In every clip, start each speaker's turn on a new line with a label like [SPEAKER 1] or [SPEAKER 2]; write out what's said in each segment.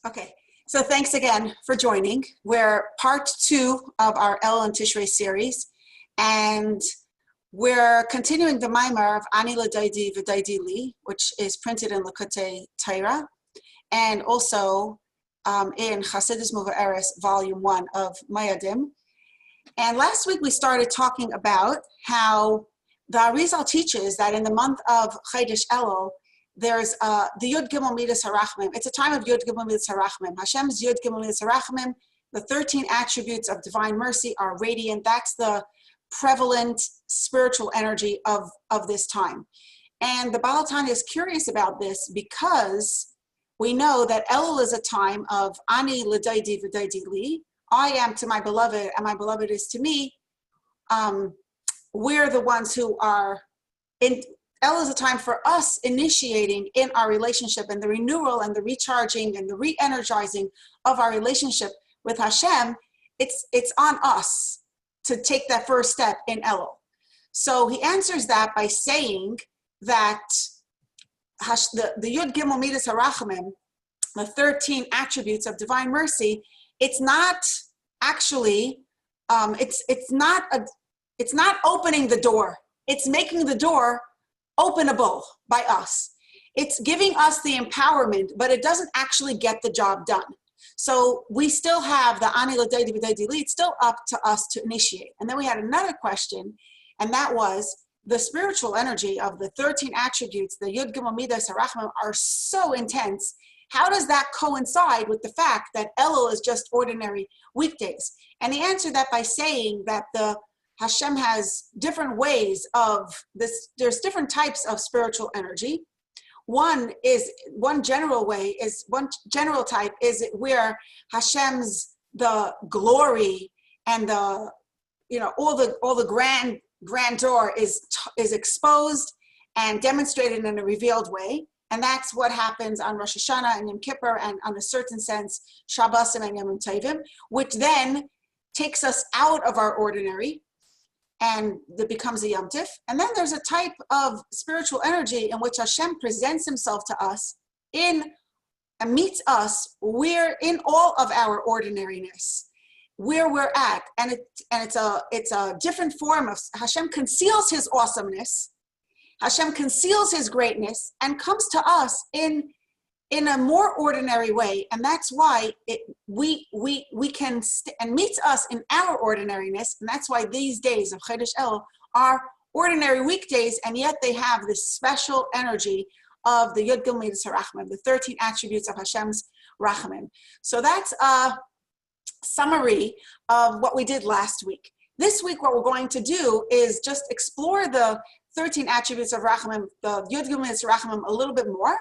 [SPEAKER 1] Okay, so thanks again for joining. We're part 2 of our El and Tishrei series, and we're continuing the Maimar of Ani L'Daidi V'Daidi Li, which is printed in Likutei Torah, and also in Chassidus Muvaeres, Volume 1 of Mayadim. And last week we started talking about how the Arizal teaches that in the month of Chodesh Elul, there's the Yud Gimel Midas Harachmim. It's a time of Yud Gimel Midas Harachmim. Hashem's Yud Gimel Midas Harachmim, the 13 attributes of divine mercy are radiant. That's the prevalent spiritual energy of this time. And the Baal Hatanya is curious about this because we know that Elul is a time of Ani L'Daidi V'Daidi Li. I am to my beloved and my beloved is to me. We're the ones who are in. Elul is a time for us initiating in our relationship and the renewal and the recharging and the re-energizing of our relationship with Hashem. It's on us to take that first step in Elul. So he answers that by saying that the Yud Gimel Midas Harachmim, the 13 attributes of divine mercy, it's not actually, it's not opening the door. It's making the door openable by us. It's giving us the empowerment, but it doesn't actually get the job done. So we still have the Ani L'Daidi V'Daidi Li. It's still up to us to initiate. And then we had another question, and that was the spiritual energy of the 13 attributes, the Yud Gimel Midas Harachmim, are so intense. How does that coincide with the fact that Elul is just ordinary weekdays? And he answered that by saying that Hashem has different ways of this. There's different types of spiritual energy. One general type is where Hashem's the glory and all the grandeur is exposed and demonstrated in a revealed way. And that's what happens on Rosh Hashanah and Yom Kippur, and on a certain sense, Shabbosim and Yom Tovim, which then takes us out of our ordinary, and that becomes a Yom Tif. And then there's a type of spiritual energy in which Hashem presents himself to us and meets us. We're in all of our ordinariness, where we're at. And it's a different form of Hashem conceals his awesomeness. Hashem conceals his greatness and comes to us in a more ordinary way, and that's why we can and meets us in our ordinariness, and that's why these days of Chodesh Elul are ordinary weekdays, and yet they have this special energy of the Yud Gimel Midas Harachmim, the 13 attributes of Hashem's Rachamim. So that's a summary of what we did last week. This week, what we're going to do is just explore the 13 attributes of Rachamim, the Yud Gimel Midas Harachmim, a little bit more,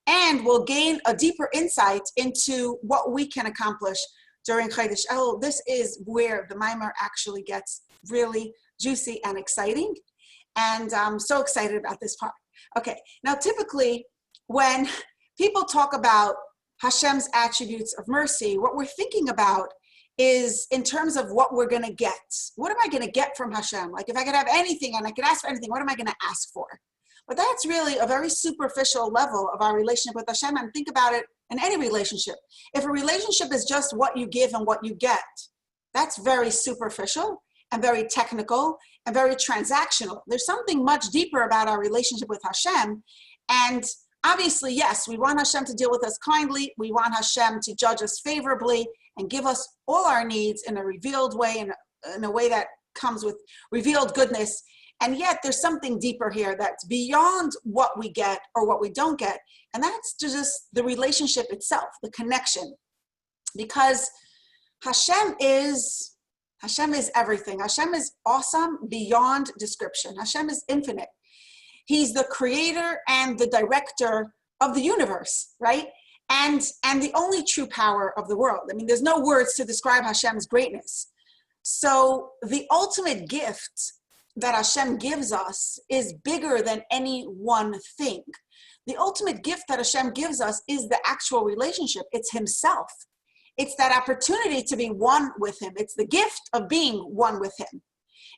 [SPEAKER 1] and we'll gain a deeper insight into what we can accomplish during Chodesh Elul. This is where the Maimar actually gets really juicy and exciting, and I'm so excited about this part. Okay, now typically when people talk about Hashem's attributes of mercy, what we're thinking about is in terms of what we're going to get. What am I going to get from Hashem? Like if I could have anything and I could ask for anything, what am I going to ask for? But that's really a very superficial level of our relationship with Hashem, and think about it in any relationship. If a relationship is just what you give and what you get, that's very superficial and very technical and very transactional. There's something much deeper about our relationship with Hashem. And obviously, yes, we want Hashem to deal with us kindly. We want Hashem to judge us favorably and give us all our needs in a revealed way, in a way that comes with revealed goodness. And yet there's something deeper here that's beyond what we get or what we don't get. And that's just the relationship itself, the connection. Because Hashem is everything. Hashem is awesome beyond description. Hashem is infinite. He's the creator and the director of the universe, right? And the only true power of the world. I mean, there's no words to describe Hashem's greatness. So the ultimate gift that Hashem gives us is bigger than any one thing. The ultimate gift that Hashem gives us is the actual relationship. It's himself. It's that opportunity to be one with him. It's the gift of being one with him.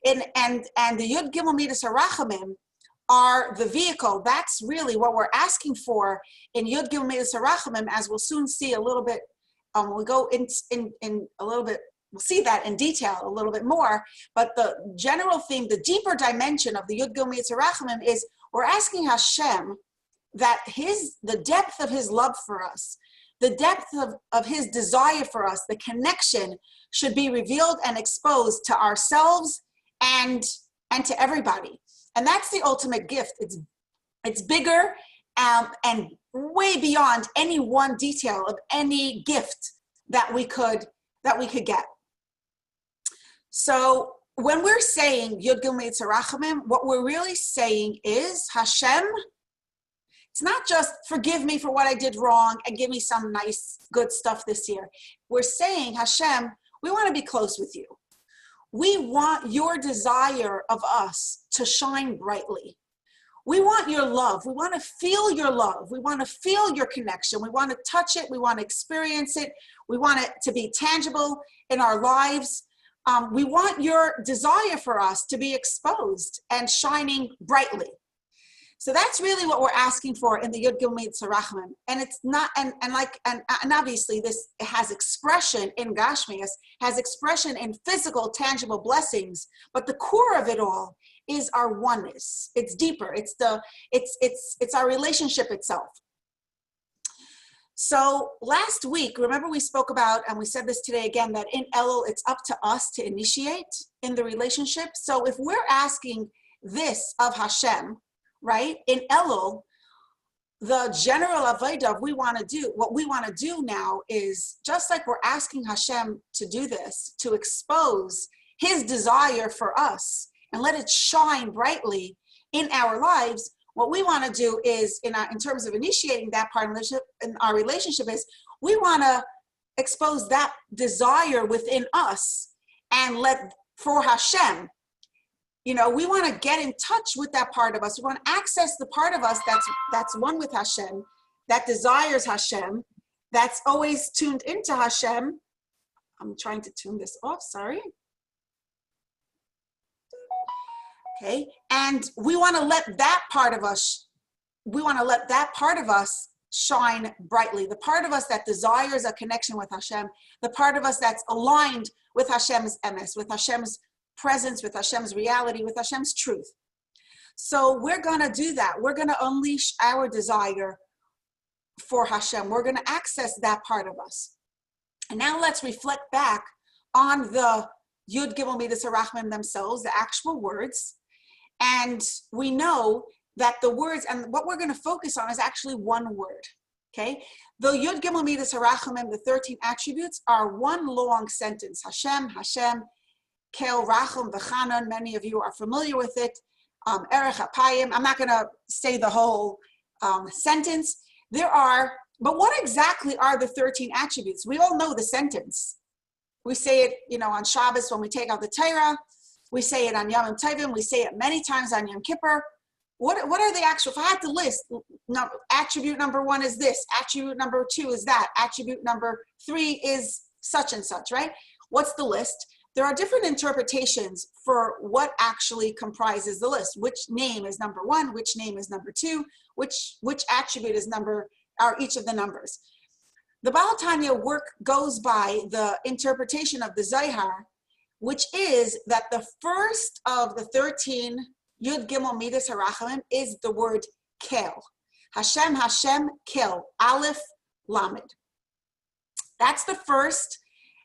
[SPEAKER 1] And the Yud Gimel Midas Harachmim are the vehicle. That's really what we're asking for in Yud Gimel Midas Harachmim, as we'll soon see a little bit we'll go in a little bit, we'll see that in detail a little bit more, but the general theme, the deeper dimension of the Yud Gimel Mitzvah Rachamim is we're asking Hashem that the depth of his love for us, the depth of his desire for us, the connection should be revealed and exposed to ourselves and to everybody. And that's the ultimate gift. It's bigger and way beyond any one detail of any gift that we could get. So when we're saying Yud Gimel Mitzvah Rachamim, what we're really saying is, Hashem, it's not just forgive me for what I did wrong and give me some nice, good stuff this year. We're saying, Hashem, we want to be close with you. We want your desire of us to shine brightly. We want your love. We want to feel your love. We want to feel your connection. We want to touch it. We want to experience it. We want it to be tangible in our lives. We want your desire for us to be exposed and shining brightly. So that's really what we're asking for in the Yud Gimel Mitzvah Rachamim. And it's not, and obviously this has expression in Gashmias, has expression in physical, tangible blessings, but the core of it all is our oneness. It's deeper. It's our relationship itself. So last week, remember we spoke about, and we said this today again, that in Elul, it's up to us to initiate in the relationship. So if we're asking this of Hashem, right, in Elul, the general avodah what we want to do now is, just like we're asking Hashem to do this, to expose his desire for us and let it shine brightly in our lives. What we want to do is, in terms of initiating that part in our relationship, is we want to expose that desire within us and for Hashem, we want to get in touch with that part of us. We want to access the part of us that's one with Hashem, that desires Hashem, that's always tuned into Hashem. I'm trying to tune this off, sorry. Okay, and we want to let that part of us, shine brightly. The part of us that desires a connection with Hashem, the part of us that's aligned with Hashem's emes, with Hashem's presence, with Hashem's reality, with Hashem's truth. So we're going to do that. We're going to unleash our desire for Hashem. We're going to access that part of us. And now let's reflect back on the Yud Gimel Midas Harachmim themselves, the actual words. And we know that the words, and what we're going to focus on is actually one word, okay? The Yud Gimel Midas Harachmim, the 13 attributes, are one long sentence. Hashem, Hashem, Kel, Rachum, V'chanan. Many of you are familiar with it. Erech Apayim. I'm not going to say the whole sentence. But what exactly are the 13 attributes? We all know the sentence. We say it, on Shabbos when we take out the Torah. We say it on Yom Tovim. We say it many times on Yom Kippur. What are the actual, if I had to list, attribute number 1 is this, attribute number 2 is that, attribute number 3 is such and such, right? What's the list? There are different interpretations for what actually comprises the list. Which name is number 1, which name is number 2, which attribute are each of the numbers. The Baal Hatanya work goes by the interpretation of the Zohar, which is that the first of the 13 Yud Gimel Midas Harachmim is the word Kel. Hashem, Hashem, Kel, Aleph, Lamed. That's the first,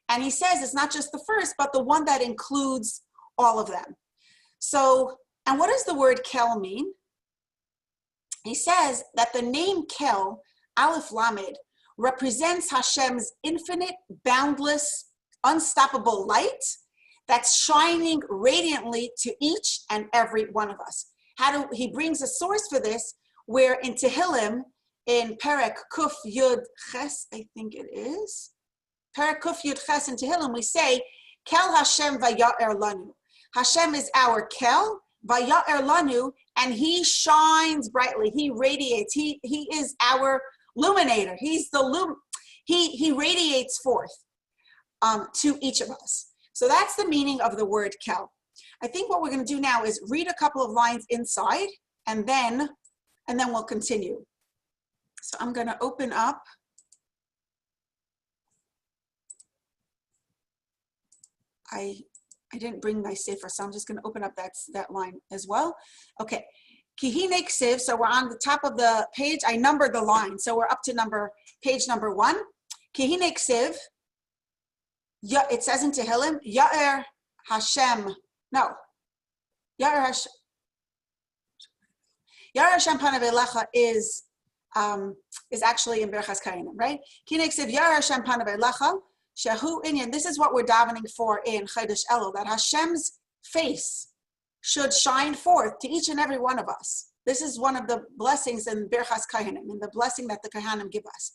[SPEAKER 1] and he says it's not just the first, but the one that includes all of them. So, and what does the word Kel mean? He says that the name Kel, Aleph, Lamed, represents Hashem's infinite, boundless, unstoppable light that's shining radiantly to each and every one of us. He brings a source for this, where in Tehillim, in Perek Kuf Yud Ches, I think it is, Perek Kuf Yud Ches in Tehillim, we say, Kel Hashem vaya'er lanu. Hashem is our Kel, vaya'er lanu, and he shines brightly, he radiates, he is our luminator, he radiates forth to each of us. So that's the meaning of the word Kel. I think what we're going to do now is read a couple of lines inside, and then we'll continue. So I'm going to open up I didn't bring my sefer, so I'm just going to open up that line as well. Okay. Kihine ksiv, so we're on the top of the page. I numbered the line, so we're up to page number 1. Kihine ksiv, it says in Tehillim, Ya'er Hashem, no, Ya'er Hashem panav elecha is actually in Berachas Kayanim, right? Kihine ksiv, Ya'er Hashem panav elecha, shehu inyan, this is what we're davening for in Chodesh Elul, that Hashem's face should shine forth to each and every one of us. This is one of the blessings in Berachas Kahanim, in the blessing that the Kahanim give us.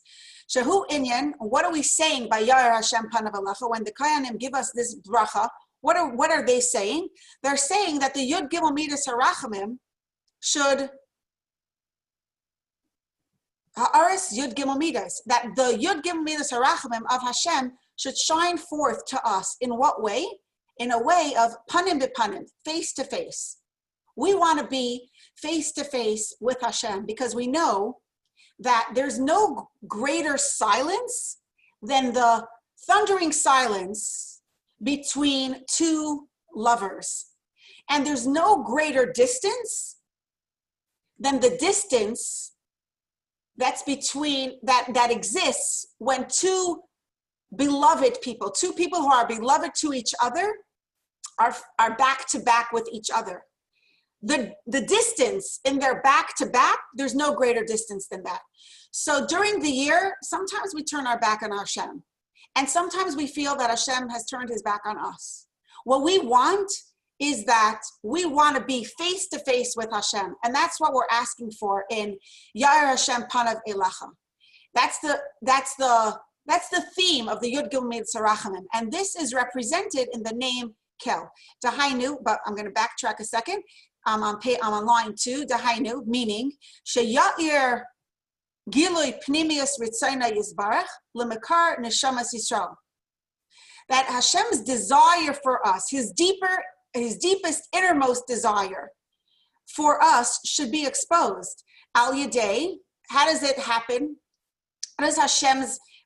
[SPEAKER 1] Shehu inyan, what are we saying by Ya'er Hashem panav elecha? When the Kahanim give us this bracha, what are they saying? They're saying that the Yud Gimel Midas Harachamim should Ha'aris Yud Gimel Midas, that the Yud Gimel Midas Harachamim of Hashem should shine forth to us. In what way? In a way of panim b'panim, face to face. We want to be face to face with Hashem because we know that there's no greater silence than the thundering silence between two lovers. And there's no greater distance than the distance that's between, that exists when two beloved people, two people who are beloved to each other, are back to back with each other. The distance in their back to back, there's no greater distance than that. So during the year, sometimes we turn our back on Hashem, and sometimes we feel that Hashem has turned his back on us. What we want is that we want to be face to face with Hashem, and that's what we're asking for in Ya'er Hashem panav elecha. That's the theme of the Yud Gimel Midas Harachamim, and this is represented in the name Kel. Dahainu, but I'm going to backtrack a second. I'm on line 2. Dahainu, meaning Sheya'ir Gilui Pnimius Ritzayna Yisbarach Lemekar Neshamas Yisrael. That Hashem's desire for us, his deepest, innermost desire for us should be exposed. Al Yadei, how does it happen?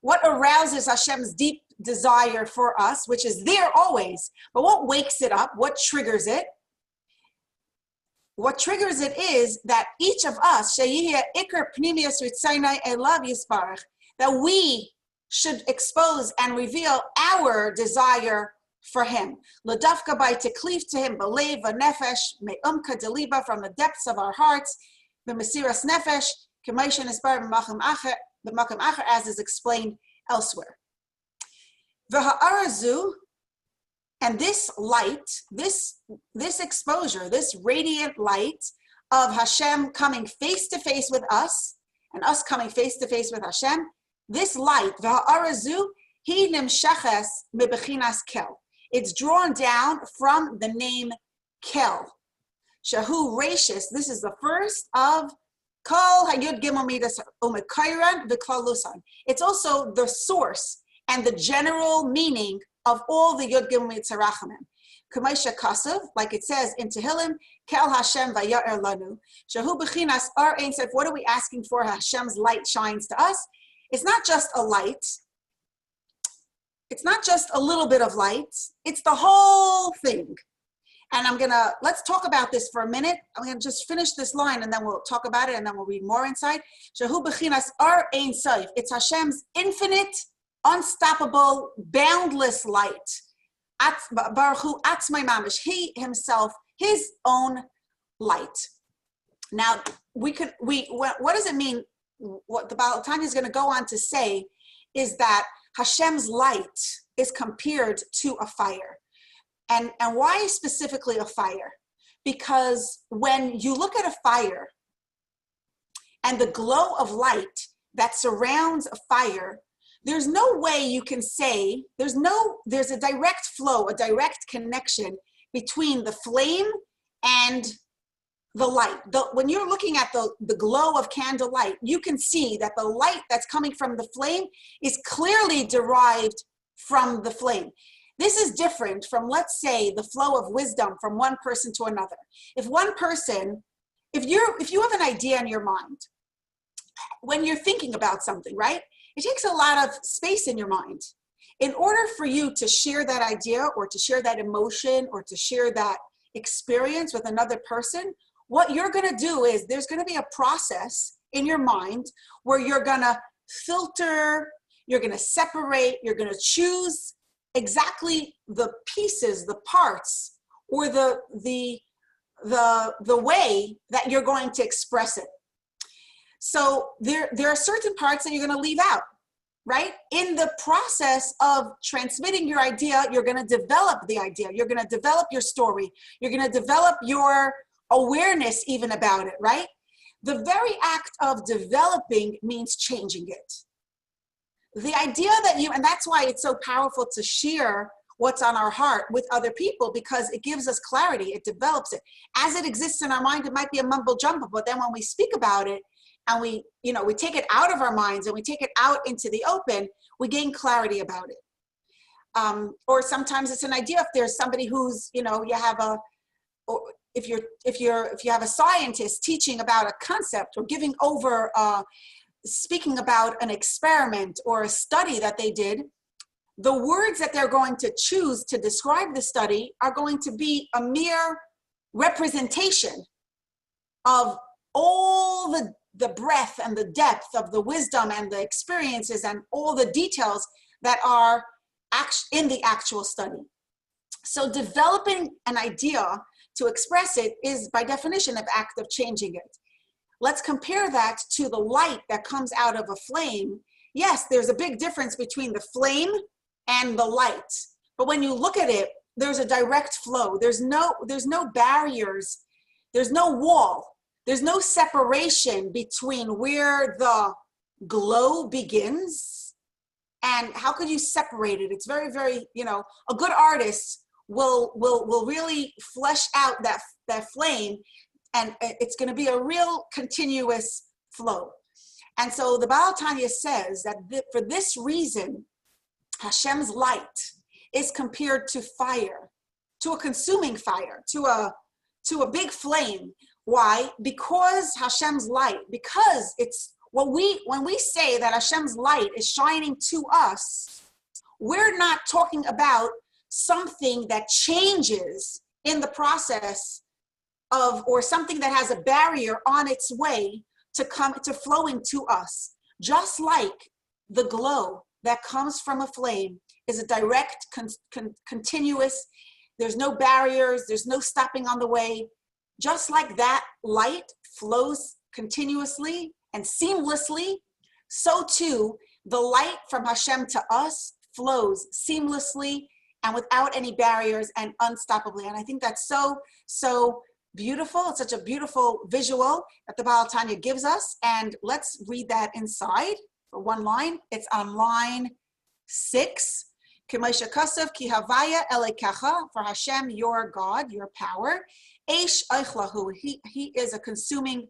[SPEAKER 1] What arouses Hashem's deep desire for us, which is there always, but what wakes it up? What triggers it? What triggers it is that each of us, that we should expose and reveal our desire for him. Ladafka by to cleave to him, believe a nefesh, me'umka deliba from the depths of our hearts, the mesiras nefesh, k'maishan isbar b'makam acher, as is explained elsewhere. V'ha'arazu, and this light, this exposure, this radiant light of Hashem coming face to face with us, and us coming face to face with Hashem, this light, v'ha'arazu, hi nimshaches mebechinas kel. It's drawn down from the name Kel. Shahu Rashis, this is the first of Kol Hayud Gimel Midas Umekairan V'Klalusan. It's also the source and the general meaning of all the Yud Gimel Midas Harachamim. K'maisha Kasav, like it says in Tehillim, Kel Hashem Vaya'er Lanu. Shahu Bechinas Ar Ein Sof. What are we asking for? Hashem's light shines to us. It's not just a light. It's not just a little bit of light. It's the whole thing. And let's talk about this for a minute. I'm going to just finish this line and then we'll talk about it and then we'll read more inside. Shahu Bechinas Ar Ein Sof. It's Hashem's infinite, unstoppable, boundless light. Baruch Hu Atzmai Mamish. He himself, his own light. Now, what does it mean? What the Baal Hatanya is going to go on to say is that Hashem's light is compared to a fire. And why specifically a fire? Because when you look at a fire and the glow of light that surrounds a fire, there's no way you can say, there's a direct flow, a direct connection between the flame and the light. When you're looking at the glow of candlelight, you can see that the light that's coming from the flame is clearly derived from the flame. This is different from, let's say, the flow of wisdom from one person to another. If you have an idea in your mind, when you're thinking about something, right? It takes a lot of space in your mind. In order for you to share that idea or to share that emotion or to share that experience with another person, what you're going to do is there's going to be a process in your mind where you're going to filter, you're going to separate, you're going to choose exactly the pieces, the parts, or the way that you're going to express it. So there are certain parts that you're going to leave out, right? In the process of transmitting your idea, you're going to develop the idea. You're going to develop your story. You're going to develop your awareness even about it, right? The very act of developing means changing it. The idea that and that's why it's so powerful to share what's on our heart with other people, because it gives us clarity, it develops it. As it exists in our mind, it might be a mumble jumble, but then when we speak about it and we take it out of our minds and we take it out into the open, we gain clarity about it. Or sometimes it's an idea if there's somebody who's, if you have a scientist teaching about a concept or giving over, speaking about an experiment or a study that they did, the words that they're going to choose to describe the study are going to be a mere representation of all the breadth and the depth of the wisdom and the experiences and all the details that are in the actual study. So developing an idea to express it is by definition an act of changing it. Let's compare that to the light that comes out of a flame. Yes, there's a big difference between the flame and the light. But when you look at it, there's a direct flow. There's no barriers. There's no wall. There's no separation between where the glow begins and how could you separate it? It's very, very, a good artist will really flesh out that flame, and it's going to be a real continuous flow. And so the Baal Hatanya says that for this reason, Hashem's light is compared to fire, to a consuming fire, to a big flame. Why? Because Hashem's light, because it's when we say that Hashem's light is shining to us, we're not talking about something that changes in the process of, or something that has a barrier on its way to flowing to us. Just like the glow that comes from a flame is a direct, continuous, there's no barriers, there's no stopping on the way. Just like that light flows continuously and seamlessly, so too the light from Hashem to us flows seamlessly and without any barriers and unstoppably. And I think that's so beautiful. It's such a beautiful visual that the Baal Hatanya gives us. And let's read that inside for one line. It's on line 6. K'moshe kasav ki havaya elekacha, for Hashem, your God, your power. Eish eichlahu, he is a consuming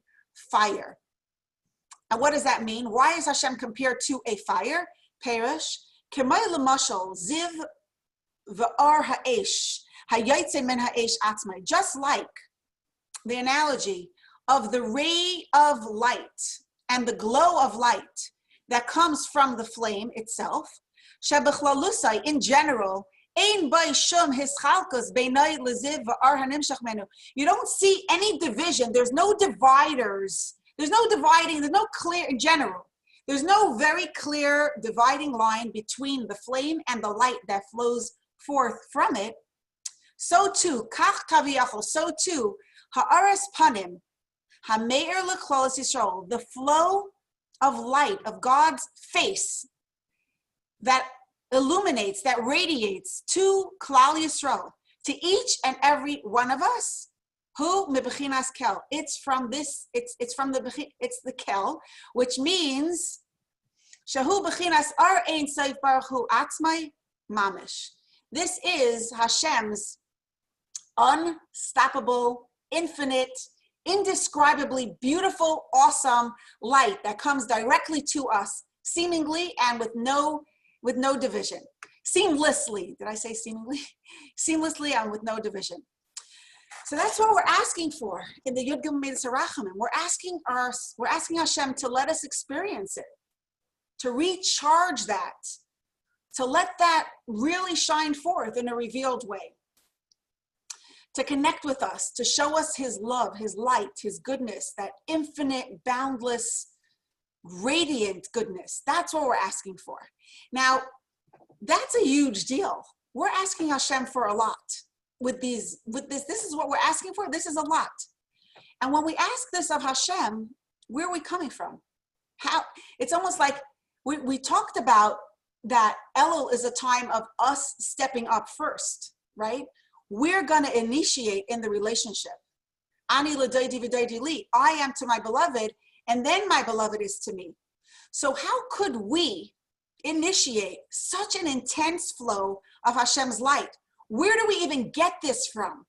[SPEAKER 1] fire. And what does that mean? Why is Hashem compared to a fire? Perish. K'may l'mashal ziv v'ar ha'esh hayaytze min ha'esh atzmai. Just like the analogy of the ray of light and the glow of light that comes from the flame itself, Shabachlaluzai in general, ein bay shum hischalkus beinay leziv v'ar hanimshach menu. You don't see any division. There's no dividers. There's no dividing. There's no clear, in general, there's no very clear dividing line between the flame and the light that flows forth from it. So too, kach kaviyachol, so too, ha'aras panim, ha'meir l'klolos Yisrael, the flow of light, of God's face, that illuminates, that radiates to Klal Yisrael, to each and every one of us. Who mebechinas kel? It's from this. It's the kel, which means shahu bechinas ar ein seif baruch hu atzmai mamish. This is Hashem's unstoppable, infinite, indescribably beautiful, awesome light that comes directly to us, seemingly and with no division. Seamlessly. Did I say seemingly? Seamlessly and with no division. So that's what we're asking for in the Yud Gimel Midas HaRachamim. We're asking Hashem to let us experience it, to recharge that, to let that really shine forth in a revealed way, to connect with us, to show us his love, his light, his goodness, that infinite, boundless, radiant goodness. That's what we're asking for. Now, that's a huge deal. We're asking Hashem for a lot. This is what we're asking for. This is a lot. And when we ask this of Hashem, where are we coming from? How? It's almost like we talked about that Elul is a time of us stepping up first, right? We're going to initiate in the relationship. Ani l'doidi v'doidi li. I am to my beloved, and then my beloved is to me. So how could we initiate such an intense flow of Hashem's light? Where do we even get this from?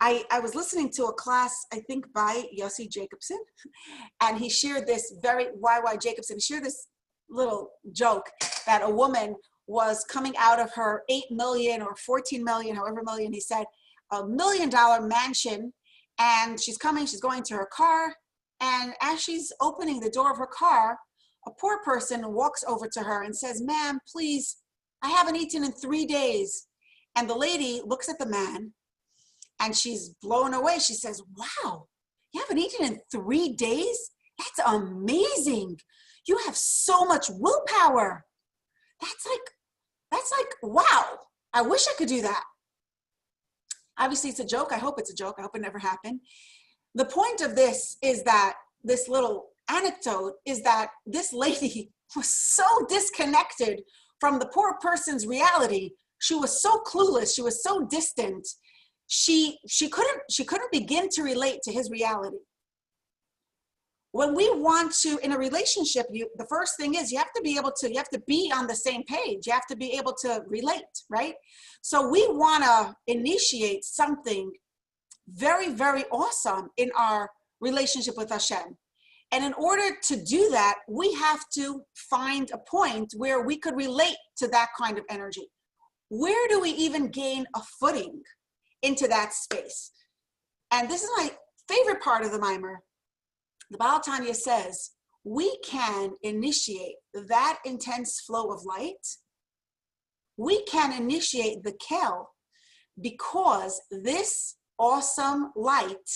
[SPEAKER 1] I was listening to a class, I think by Yossi Jacobson, and he shared this YY Jacobson, he shared this little joke that a woman was coming out of her 8 million or 14 million, however million he said, $1 million mansion, and she's going to her car, and as she's opening the door of her car, a poor person walks over to her and says, "Ma'am, please, I haven't eaten in 3 days." And the lady looks at the man and she's blown away. She says, "Wow, you haven't eaten in 3 days? That's amazing. You have so much willpower. That's like, wow, I wish I could do that." Obviously it's a joke. I hope it's a joke. I hope it never happened. The point of this is that this little anecdote is that this lady was so disconnected from the poor person's reality. She was so clueless. She was so distant. She couldn't begin to relate to his reality. When we want to, in a relationship, the first thing is you have to be on the same page. You have to be able to relate, right? So we want to initiate something very, very awesome in our relationship with Hashem. And in order to do that, we have to find a point where we could relate to that kind of energy. Where do we even gain a footing into that space? And this is my favorite part of the mimer. The Baal Hatanya says, we can initiate that intense flow of light. We can initiate the kel because this awesome light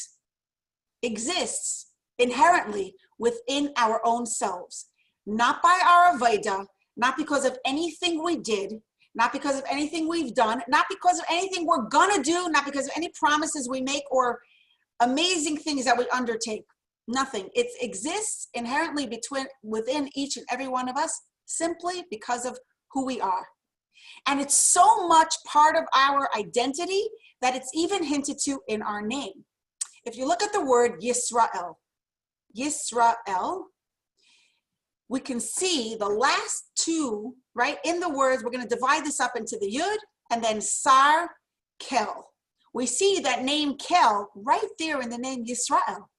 [SPEAKER 1] exists inherently within our own selves, not by our avodah, not because of anything we did, not because of anything we've done, not because of anything we're gonna do, not because of any promises we make or amazing things that we undertake. Nothing. It exists inherently within each and every one of us simply because of who we are. And it's so much part of our identity that it's even hinted to in our name. If you look at the word Yisrael, we can see the last two, right, in the words. We're going to divide this up into the Yud and then Sar Kel. We see that name Kel right there in the name Yisrael.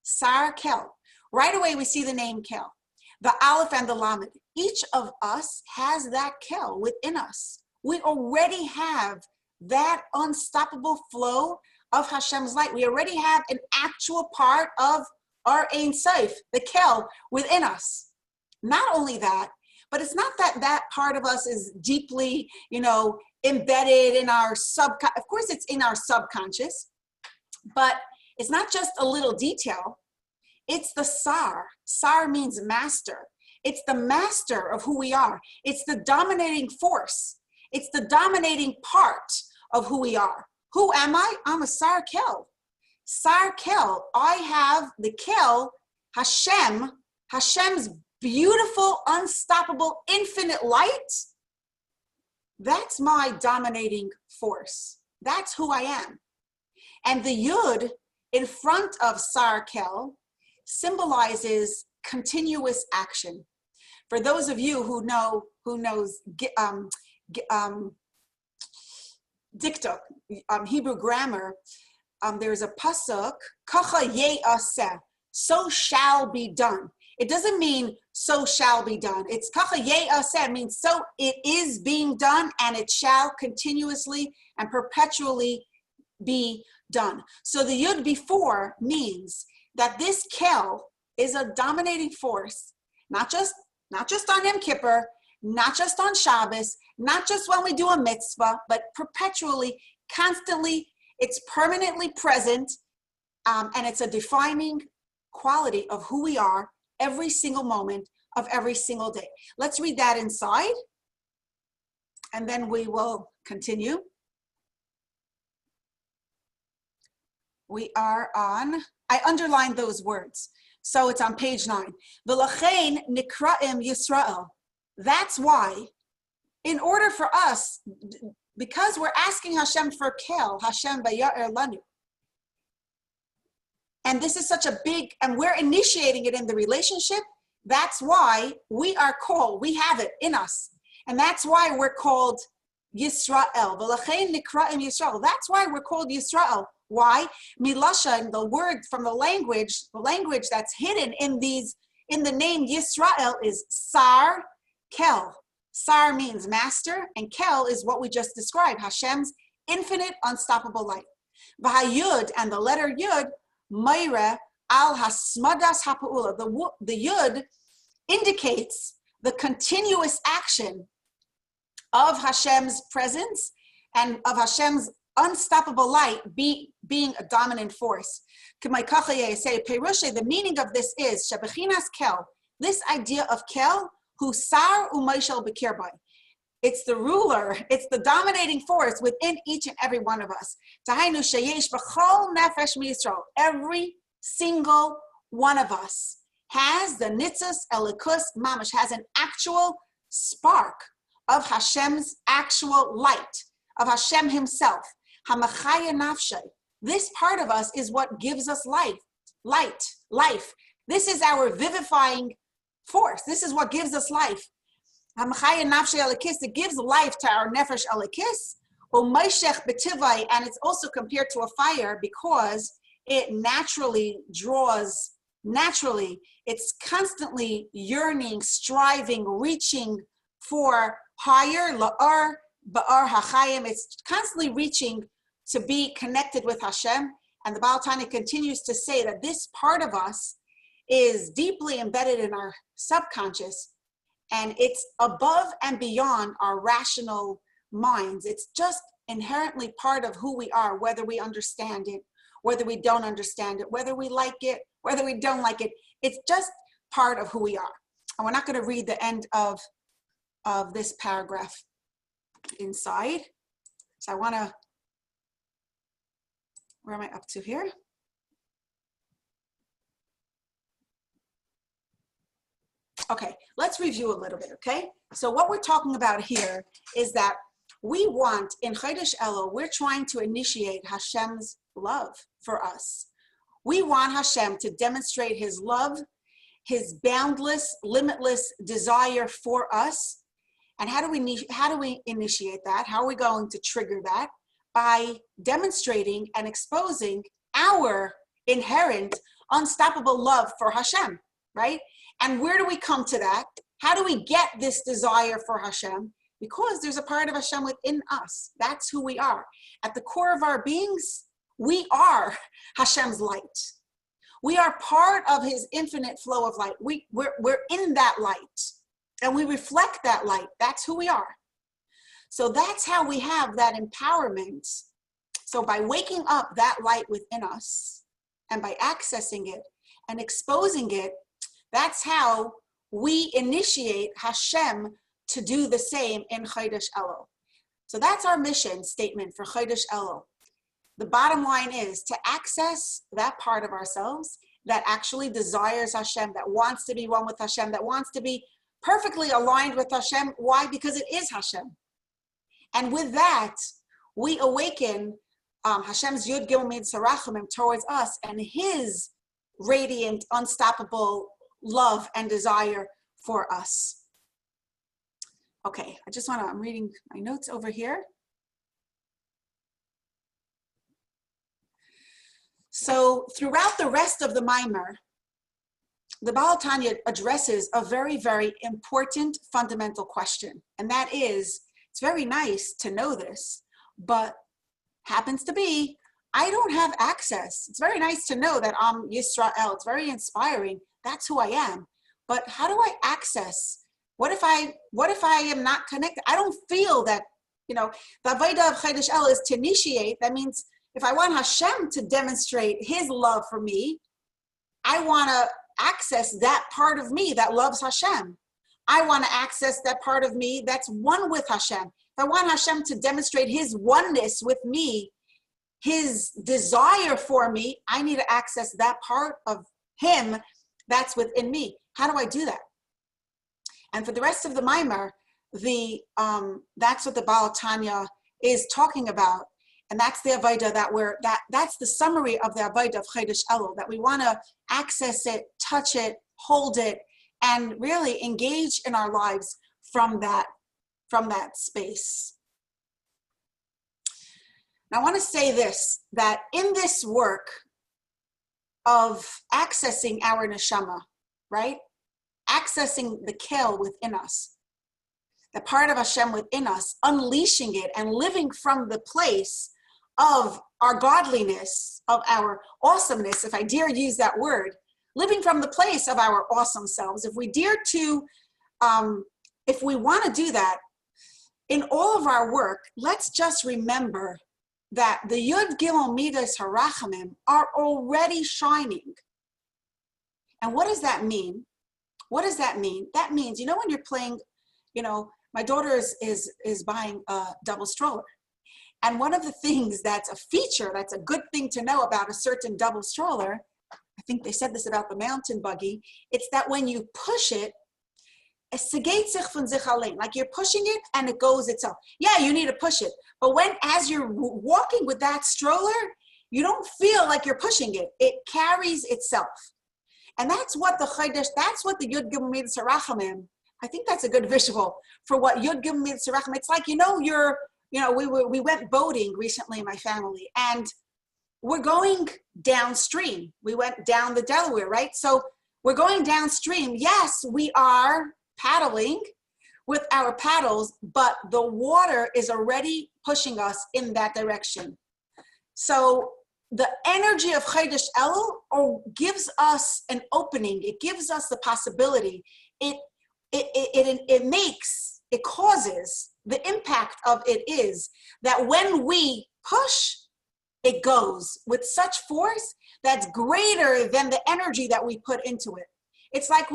[SPEAKER 1] Sar Kel. Right away we see the name Kel. The Aleph and the Lamed. Each of us has that Kel within us. We already have that unstoppable flow of Hashem's light. We already have an actual part of our Ein Sof, the Kel, within us. Not only that, but it's not that that part of us is deeply, embedded in our subconscious. Of course, it's in our subconscious, but it's not just a little detail. It's the Sar. Sar means master. It's the master of who we are. It's the dominating force. It's the dominating part of who we are. Who am I? I'm a Sar Kel. Sar Kel. I have the Kel, Hashem, Hashem's beautiful, unstoppable, infinite light. That's my dominating force. That's who I am. And the Yud in front of Sar Kel symbolizes continuous action. For those of you who knows diktuk, Hebrew grammar, there's a pasuk, kacha ye'aseh, so shall be done. It doesn't mean so shall be done. It's kacha ye'aseh, means so it is being done and it shall continuously and perpetually be done. So the Yud before means that this Kel is a dominating force, not just on Yom Kippur, not just on Shabbos, not just when we do a mitzvah, but perpetually, constantly. It's permanently present, and it's a defining quality of who we are every single moment of every single day. Let's read that inside, and then we will continue. We are on, I underlined those words. So it's on page 9. V'lachein nikra'im Yisrael. That's why, in order for us, because we're asking Hashem for kel, Hashem v'ya'er lanu. And this is such a big, and we're initiating it in the relationship. That's why we are called, we have it in us. And that's why we're called Yisrael. V'lachein nikra'im Yisrael. That's why we're called Yisrael. Why? Milasha, the word from the language that's hidden in the name Yisrael is Sar Kel. Sar means master, and Kel is what we just described, Hashem's infinite, unstoppable light. V'hayud, and the letter Yud, Meira al hasmadas ha'pa'ula. The Yud indicates the continuous action of Hashem's presence and of Hashem's unstoppable light being a dominant force. The meaning of this is Shebechinas Kel, this idea of Kel, who Sar u'Moshel b'kirbai. It's the ruler, it's the dominating force within each and every one of us. Tahainu sheyesh b'chol nefesh miYisrael. Every single one of us has the nitzas elikus mamash, has an actual spark of Hashem's actual light, of Hashem himself. Hamachaya nafshay. This part of us is what gives us life. This is our vivifying force. This is what gives us life. Hamachaya nafshay elikis. It gives life to our nefesh elikis. Umayshech betivai, and it's also compared to a fire because it naturally draws. Naturally, it's constantly yearning, striving, reaching for higher. La'ar ba'ar hachayim. It's constantly reaching to be connected with Hashem. And the Baal Hatanya continues to say that this part of us is deeply embedded in our subconscious, and it's above and beyond our rational minds. It's just inherently part of who we are, whether we understand it, whether we don't understand it, whether we like it, whether we don't like it. It's just part of who we are. And we're not going to read the end of this paragraph inside. So I want to, where am I up to here? Okay, let's review a little bit, okay? So what we're talking about here is that we want, in Chodesh Elul, we're trying to initiate Hashem's love for us. We want Hashem to demonstrate his love, his boundless, limitless desire for us. And how do we initiate that? How are we going to trigger that? By demonstrating and exposing our inherent, unstoppable love for Hashem, right? And where do we come to that? How do we get this desire for Hashem? Because there's a part of Hashem within us. That's who we are. At the core of our beings, we are Hashem's light. We are part of his infinite flow of light. We're in that light, and we reflect that light. That's who we are. So that's how we have that empowerment. So by waking up that light within us, and by accessing it and exposing it, that's how we initiate Hashem to do the same in Chodesh Elul. So that's our mission statement for Chodesh Elul. The bottom line is to access that part of ourselves that actually desires Hashem, that wants to be one with Hashem, that wants to be perfectly aligned with Hashem. Why? Because it is Hashem. And with that, we awaken Hashem's Yud Gimel Mid Sarachimim towards us and his radiant, unstoppable love and desire for us. Okay, I'm reading my notes over here. So throughout the rest of the Maimer, the Baal Hatanya addresses a very, very important fundamental question. And that is, it's very nice to know this, but happens to be, I don't have access. It's very nice to know that I'm Yisrael. It's very inspiring. That's who I am. But how do I access What if I am not connected? I don't feel that, the avodah of Chodesh Elul is to initiate. That means if I want Hashem to demonstrate his love for me, I want to access that part of me that loves Hashem. I want to access that part of me that's one with Hashem. If I want Hashem to demonstrate his oneness with me, his desire for me, I need to access that part of him that's within me. How do I do that? And for the rest of the Maimer, that's what the Baal Hatanya is talking about. And that's the avodah that's the summary of the avodah of Chodesh Elul, that we want to access it, touch it, hold it, and really engage in our lives from that space. Now, I want to say this, that in this work of accessing our neshama, right? Accessing the kel within us, the part of Hashem within us, unleashing it and living from the place of our godliness, of our awesomeness, if I dare use that word, living from the place of our awesome selves. If we dare to, if we want to do that, in all of our work, let's just remember that the Yud Gimel Midas Harachamim are already shining. And what does that mean? What does that mean? That means, when you're playing, my daughter is buying a double stroller. And one of the things that's a feature, that's a good thing to know about a certain double stroller, I think they said this about the mountain buggy, it's that when you push it, like you're pushing it and it goes itself. Yeah, you need to push it. But as you're walking with that stroller, you don't feel like you're pushing it. It carries itself. And that's what the Yud Gimel Midas Harachamim, I think that's a good visual for what Yud Gimel Midas Harachamim. It's like, we went boating recently in my family, and we're going downstream. We went down the Delaware, right? So we're going downstream. Yes, we are paddling with our paddles, but the water is already pushing us in that direction. So the energy of Chodesh Elul gives us an opening. It gives us the possibility. It causes, the impact of it is that when we push, it goes with such force that's greater than the energy that we put into it. It's like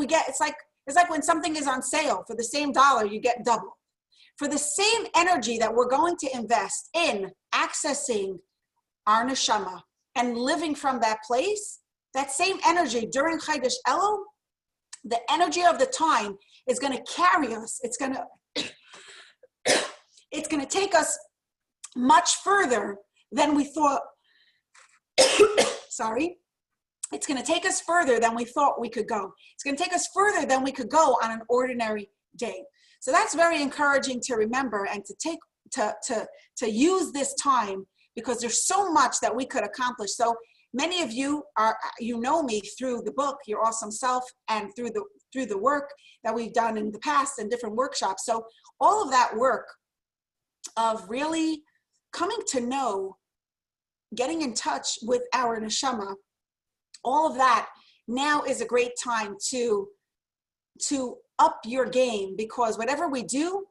[SPEAKER 1] when something is on sale, for the same dollar, you get double. For the same energy that we're going to invest in accessing our neshama and living from that place, that same energy during Chodesh Elul, the energy of the time is going to carry us. It's going to take us much further than we thought. Sorry. It's going to take us further than we thought we could go. It's going to take us further than we could go on an ordinary day. So that's very encouraging to remember and to take to use this time, because there's so much that we could accomplish. So many of you know me through the book, Your Awesome Self, and through the work that we've done in the past and different workshops. So all of that work of really coming to know, getting in touch with our neshama, all of that now is a great time to up your game, because whatever we do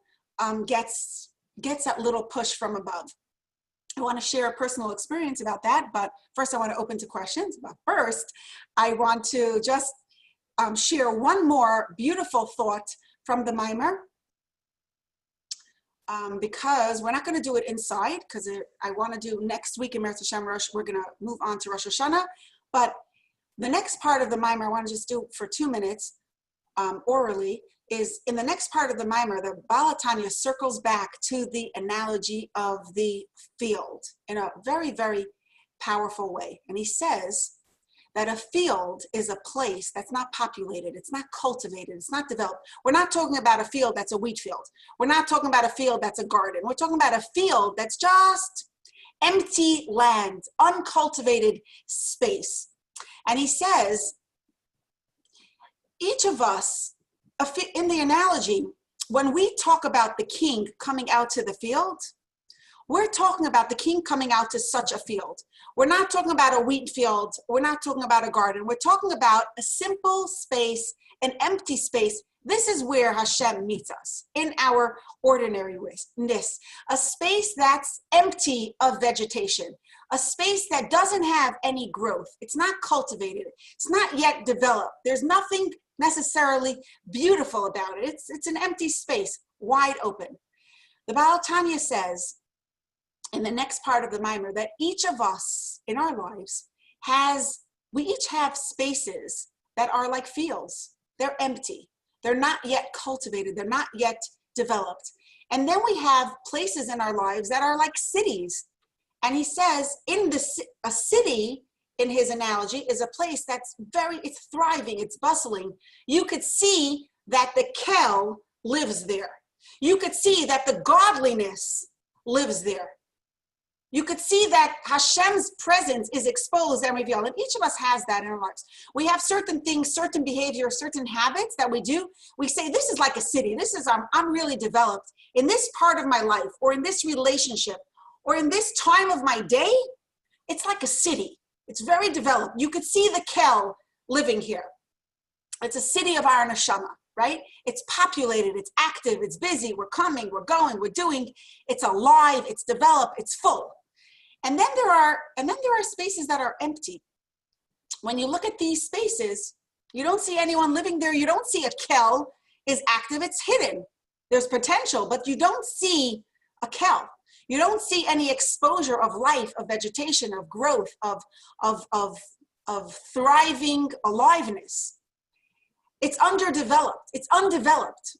[SPEAKER 1] gets that little push from above. I want to share a personal experience about that, but first I want to open to questions. But first, I want to just share one more beautiful thought from the Maimer, because we're not going to do it inside, because I want to do next week in Meretz Hashem Rosh, we're going to move on to Rosh Hashanah, but the next part of the Maimer I want to just do for 2 minutes orally, is in the next part of the Maimer, the Baal Hatanya circles back to the analogy of the field in a very, very powerful way. And he says that a field is a place that's not populated, it's not cultivated, it's not developed. We're not talking about a field that's a wheat field. We're not talking about a field that's a garden. We're talking about a field that's just empty land, uncultivated space. And he says, each of us, in the analogy, when we talk about the king coming out to the field, we're talking about the king coming out to such a field. We're not talking about a wheat field. We're not talking about a garden. We're talking about a simple space, an empty space, This is where Hashem meets us, in our ordinariness, a space that's empty of vegetation, a space that doesn't have any growth. It's not cultivated. It's not yet developed. There's nothing necessarily beautiful about it. It's an empty space, wide open. The Baal Hatanya says in the next part of the Mimer that each of us in our lives we each have spaces that are like fields. They're empty. They're not yet cultivated. They're not yet developed. And then we have places in our lives that are like cities. And he says a city, in his analogy, is a place that's it's thriving, it's bustling. You could see that the kel lives there. You could see that the godliness lives there. You could see that Hashem's presence is exposed and revealed. And each of us has that in our lives. We have certain things, certain behavior, certain habits that we do. We say, this is like a city. This is, I'm really developed. In this part of my life, or in this relationship, or in this time of my day, it's like a city. It's very developed. You could see the kel living here. It's a city of our neshama, right? It's populated, it's active, it's busy, we're coming, we're going, we're doing. It's alive, it's developed, it's full. And then there are spaces that are empty. When you look at these spaces, you don't see anyone living there. You don't see a kel is active, it's hidden. There's potential, but you don't see a kel. You don't see any exposure of life, of vegetation, of growth, of thriving aliveness. It's underdeveloped. It's undeveloped.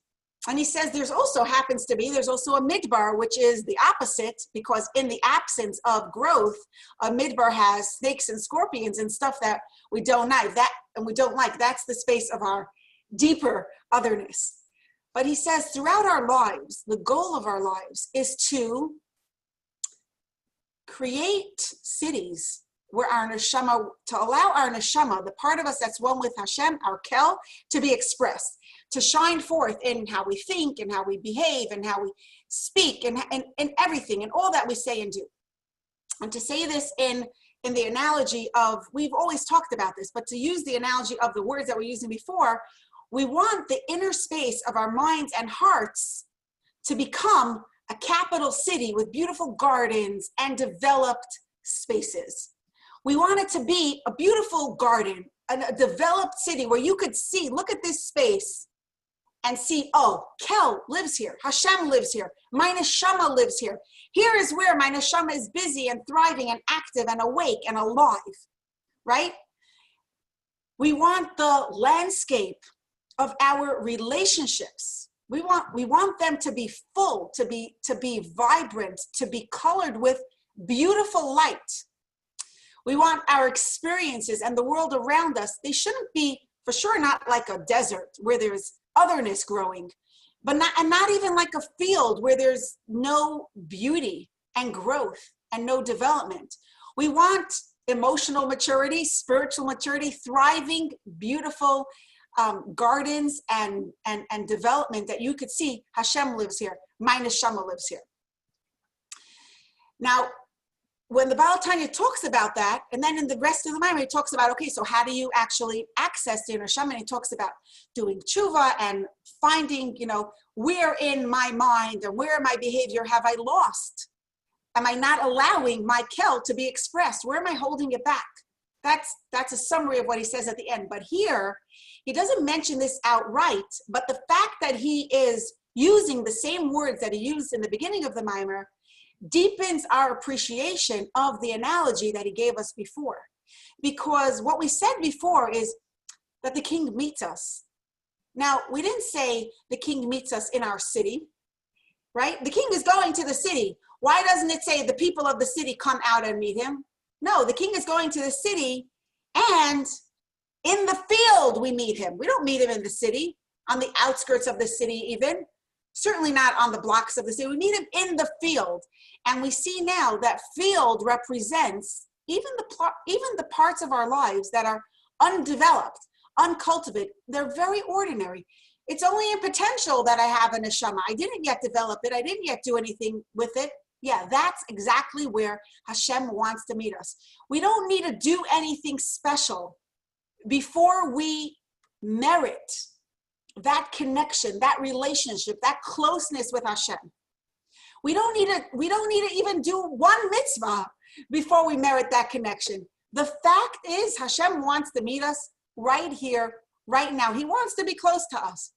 [SPEAKER 1] And he says there's also a midbar, which is the opposite, because in the absence of growth, a midbar has snakes and scorpions and stuff that we don't like. That's the space of our deeper otherness. But he says throughout our lives, the goal of our lives is to create cities where our neshama, to allow our neshama, the part of us that's one with Hashem, our kel, to be expressed, to shine forth in how we think and how we behave and how we speak and everything and all that we say and do. And to say this in the analogy of, we've always talked about this, but to use the analogy of the words that we're using before, we want the inner space of our minds and hearts to become a capital city with beautiful gardens and developed spaces. We want it to be a beautiful garden, a developed city where you could see, look at this space and see, oh, kel lives here, Hashem lives here, my neshama lives here. Here is where my neshama is busy and thriving and active and awake and alive, right? We want the landscape of our relationships. We want them to be full, to be vibrant, to be colored with beautiful light. We want our experiences and the world around us, they shouldn't be, for sure, not like a desert where there's otherness growing, but not even like a field where there's no beauty and growth and no development. We want emotional maturity, spiritual maturity, thriving, beautiful gardens and development that you could see Hashem lives here, my neshama lives here. Now, when the Baal Hatanya talks about that, and then in the rest of the Mimer, he talks about, okay, so how do you actually access the inner shaman? He talks about doing tshuva and finding, where in my mind or where in my behavior have I lost? Am I not allowing my kel to be expressed? Where am I holding it back? That's a summary of what he says at the end. But here, he doesn't mention this outright, but the fact that he is using the same words that he used in the beginning of the Mimer deepens our appreciation of the analogy that he gave us before. Because what we said before is that the king meets us. Now, we didn't say the king meets us in our city, right? The king is going to the city. Why doesn't it say the people of the city come out and meet him? No, the king is going to the city, and in the field we meet him. We don't meet him in the city, on the outskirts of the city even. Certainly not on the blocks of the city. We meet him in the field. And we see now that field represents even the parts of our lives that are undeveloped, uncultivated. They're very ordinary. It's only in potential that I have a neshama. I didn't yet develop it. I didn't yet do anything with it. Yeah, that's exactly where Hashem wants to meet us. We don't need to do anything special before we merit that connection, that relationship, that closeness with Hashem. We don't need to even do one mitzvah before we merit that connection. The fact is, Hashem wants to meet us right here, right now. He wants to be close to us.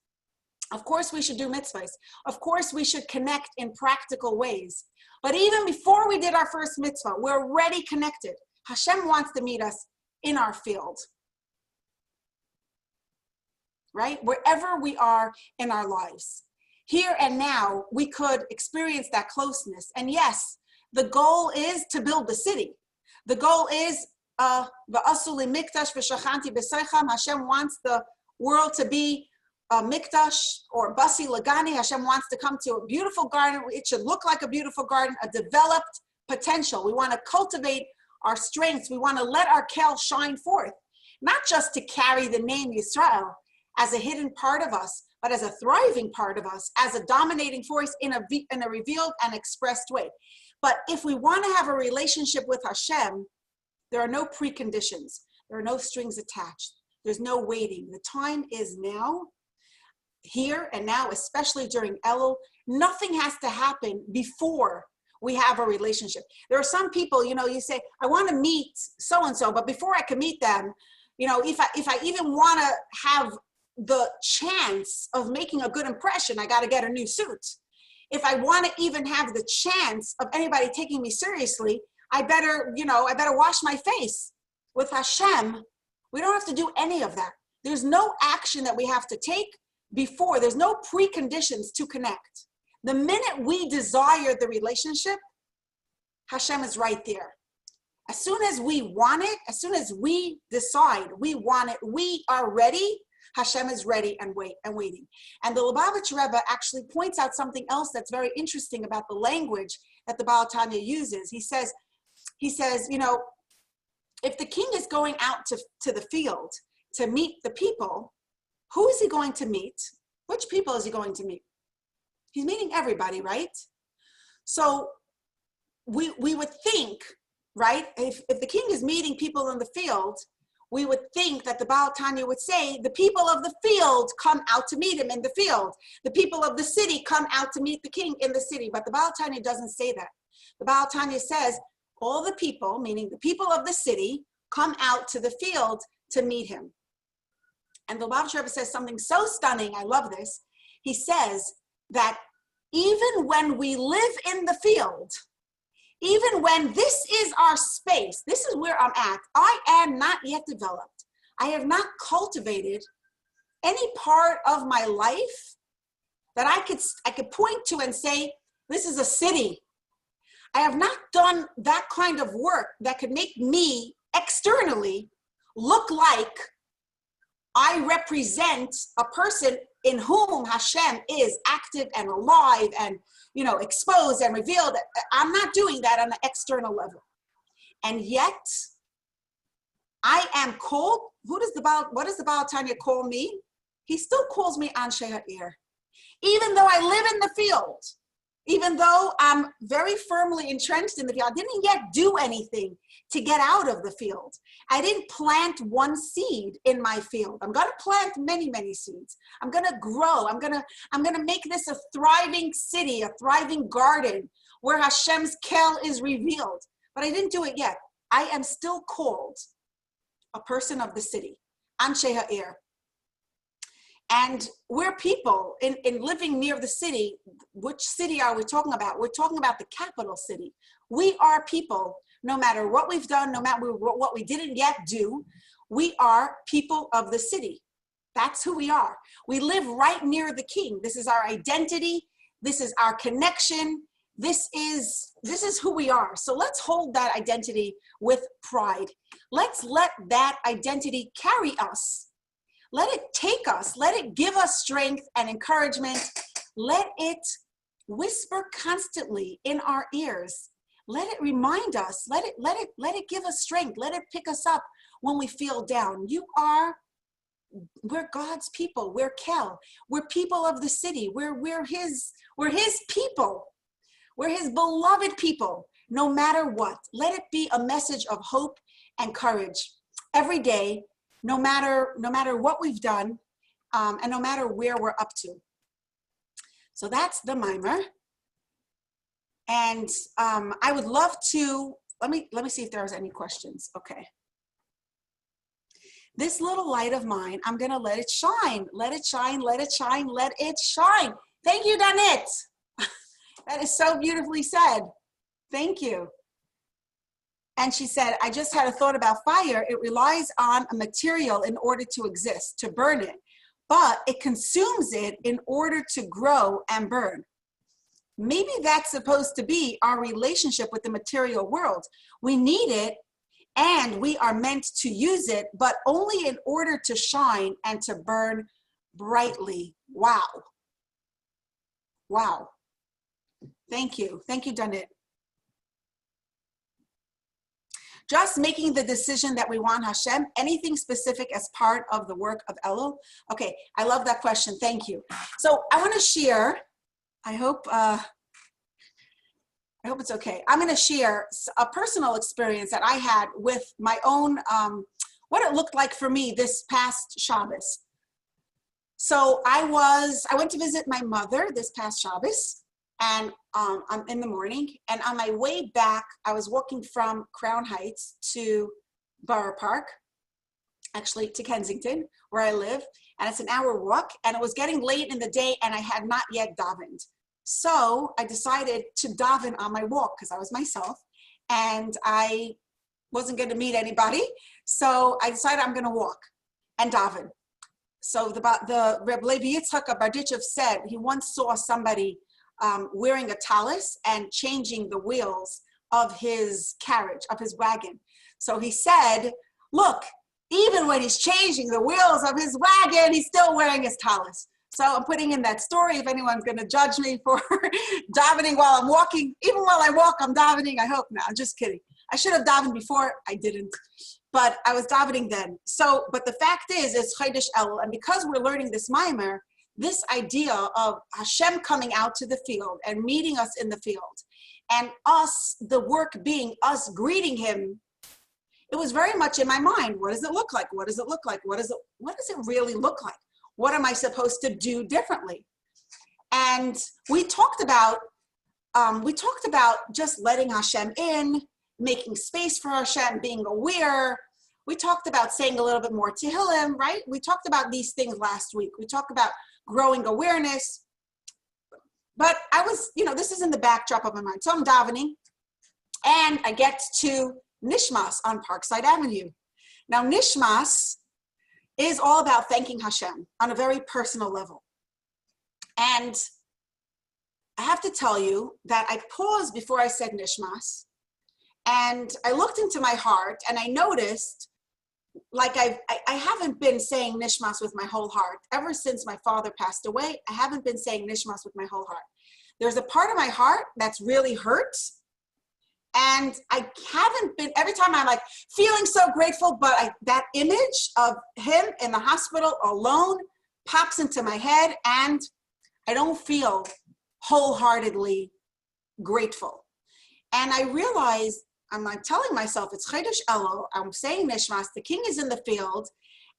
[SPEAKER 1] Of course, we should do mitzvahs. Of course, we should connect in practical ways. But even before we did our first mitzvah, we're already connected. Hashem wants to meet us in our field. Right? Wherever we are in our lives. Here and now, we could experience that closeness. And yes, the goal is to build the city. The goal is, Hashem wants the world to be a mikdash or basi lagani. Hashem wants to come to a beautiful garden. It should look like a beautiful garden, a developed potential. We want to cultivate our strengths. We want to let our kel shine forth, not just to carry the name Yisrael as a hidden part of us, but as a thriving part of us, as a dominating force in a revealed and expressed way. But if we want to have a relationship with Hashem, there are no preconditions. There are no strings attached. There's no waiting. The time is now, here and now, especially during Elul. Nothing has to happen before we have a relationship. There are some people, you say, I want to meet so-and-so, but before I can meet them, if I even want to have the chance of making a good impression, I got to get a new suit. If I want to even have the chance of anybody taking me seriously, I better wash my face. With Hashem, we don't have to do any of that. There's no action that we have to take before. There's no preconditions to connect. The minute we desire the relationship, Hashem is right there. As soon as we want it, as soon as we decide we want it, we are ready. Hashem is ready and waiting. And the Lubavitch Rebbe actually points out something else that's very interesting about the language that the Baal Hatanya uses. He says, if the king is going out to the field to meet the people, who is he going to meet? Which people is he going to meet? He's meeting everybody, right? So we would think, right, if the king is meeting people in the field, we would think that the Baal Hatanya would say, the people of the field come out to meet him in the field. The people of the city come out to meet the king in the city. But the Baal Hatanya doesn't say that. The Baal Hatanya says, all the people, meaning the people of the city, come out to the field to meet him. And the Lubavitch Rebbe says something so stunning, I love this. He says that even when we live in the field, even when this is our space, this is where I'm at, I am not yet developed. I have not cultivated any part of my life that I could point to and say, this is a city. I have not done that kind of work that could make me externally look like I represent a person in whom Hashem is active and alive and, exposed and revealed. I'm not doing that on an external level. And yet, I am called, what does the Baal Hatanya call me? He still calls me Anshe Ha'ir. Even though I live in the field, even though I'm very firmly entrenched in the field, I didn't yet do anything to get out of the field. I didn't plant one seed in my field. I'm going to plant many, many seeds. I'm going to grow. I'm going to make this a thriving city, a thriving garden where Hashem's kel is revealed. But I didn't do it yet. I am still called a person of the city, Anshe Ha'ir. And we're people in living near the city. Which city are we talking about? We're talking about the capital city. We are people, no matter what we've done, no matter what we didn't yet do, we are people of the city. That's who we are. We live right near the king. This is our identity. This is our connection. This is who we are. So let's hold that identity with pride. Let's let that identity carry us. Let it take us. Let it give us strength and encouragement. Let it whisper constantly in our ears. Let it remind us. Let it give us strength. Let it pick us up when we feel down. We're God's people. We're kel. We're people of the city. We're his people. We're his beloved people. No matter what, let it be a message of hope and courage every day. No matter what we've done, and no matter where we're up to. So that's the mimer. And I would love to, let me see if there's any questions. Okay. This little light of mine, I'm gonna let it shine. Let it shine, let it shine, let it shine. Thank you, Danit. That is so beautifully said. Thank you. And she said, I just had a thought about fire. It relies on a material in order to exist, to burn it, but it consumes it in order to grow and burn. Maybe that's supposed to be our relationship with the material world. We need it and we are meant to use it, but only in order to shine and to burn brightly. Wow. Wow. Thank you. Thank you, Danit. Just making the decision that we want Hashem, anything specific as part of the work of Elul? Okay, I love that question. Thank you. So I want to share, I hope it's okay. I'm going to share a personal experience that I had with my own, what it looked like for me this past Shabbos. So I went to visit my mother this past Shabbos, and I'm in the morning, and on my way back, I was walking from Crown Heights to Borough Park, actually to Kensington, where I live, and it's an hour walk, and it was getting late in the day, and I had not yet davened. So I decided to daven on my walk because I was myself, and I wasn't going to meet anybody. So I decided I'm going to walk and daven. So the Reb Levi Yitzchak Barditchev said he once saw somebody wearing a talis and changing the wheels of his carriage, of his wagon. So he said, look, even when he's changing the wheels of his wagon, he's still wearing his talis. So I'm putting in that story if anyone's going to judge me for davening while I'm walking. Even while I walk, I'm davening. I hope not. I'm just kidding. I should have davened before. I didn't. But I was davening then. So, but the fact is, it's Chodesh Elul. And because we're learning this mimer, this idea of Hashem coming out to the field and meeting us in the field, and us, the work being us greeting him, it was very much in my mind. What does it look like? What does it look like? What does it really look like? What am I supposed to do differently? And we talked about just letting Hashem in, making space for Hashem, being aware. We talked about saying a little bit more Tehillim, right? We talked about these things last week. We talked about growing awareness. But I was, this is in the backdrop of my mind. So I'm davening, and I get to Nishmas on Parkside Avenue. Now, Nishmas is all about thanking Hashem on a very personal level. And I have to tell you that I paused before I said Nishmas, and I looked into my heart, and I noticed, like I haven't been saying Nishmas with my whole heart. Ever since my father passed away, I haven't been saying Nishmas with my whole heart. There's a part of my heart that's really hurt, and I haven't been, every time I'm like feeling so grateful, but that image of him in the hospital alone pops into my head, and I don't feel wholeheartedly grateful. And I realize, I'm like telling myself, it's Chodesh Elul, I'm saying Nishmas, the king is in the field.